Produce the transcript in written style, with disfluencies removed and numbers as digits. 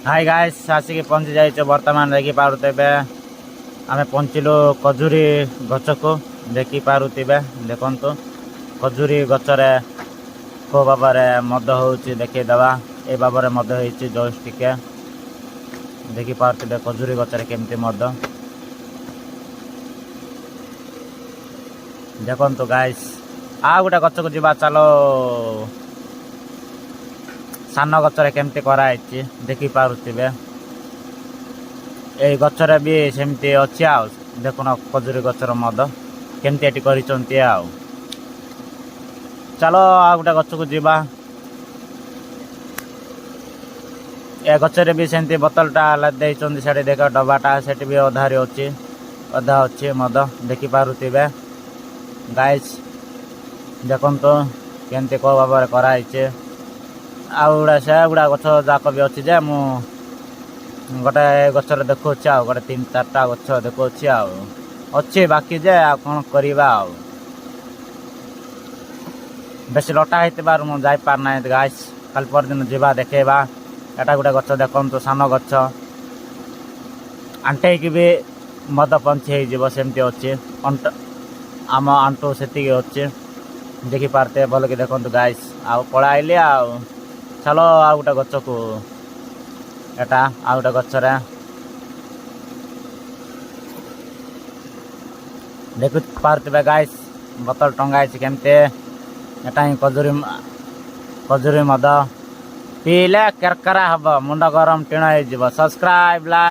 hi guys आसिक पहुंची जाइए बर्तमान देखी पारुते आम पहुँचलु खजूरी गछ को देखी पारुते देखु खजूरी गचरे को बाबा मद हो देखीदवा ए बाबा मद हो जस्ट टिके देखी पारुते खजूरी गचरे केमती मद देखु गाइस आ गोटे गच को जीवा चलो सान गचरे केमती कराई देखी पारुते ये गचरे भी सेमती अच्छी आ देखुन खजूरी गचर मद केमती एटी करिसंती आउ चलो आ गोटे गच को जीवा ए गचरे भी सेमती बोतलटा देइचंती सेठी देख डबाटा सेठी भी अधारी अच्छी अधा अच्छी मद देखी पारुते गाइस देखु केमती को भाव कराई आउड़ा से गुड़ा गछ जाक भी अच्छी जे मु गोटे गचर देखुची गोटे 3-4टा गछ देखुची अच्छी बाकी जे कौन करवा बेस लटा होइतिबार मु जाई पार ना गाइस काल पर दिन जीवा देखेबा एटा गोटे गछ देखु सान गछ आंटे की भी मद पंची हो सेमती अच्छी आम आंटू से अच्छी देखी पारते भल कि देखु गाइस आउ पଳାइली आउ चलो आ गोटे गच को एटा आ गोटे गचरे देखु पारते गाइस बोतल टंगाई केमती एटा ही खजूरी मद पीले केरकरा हम मुंड गरम टीण हो सब्सक्राइब लाइक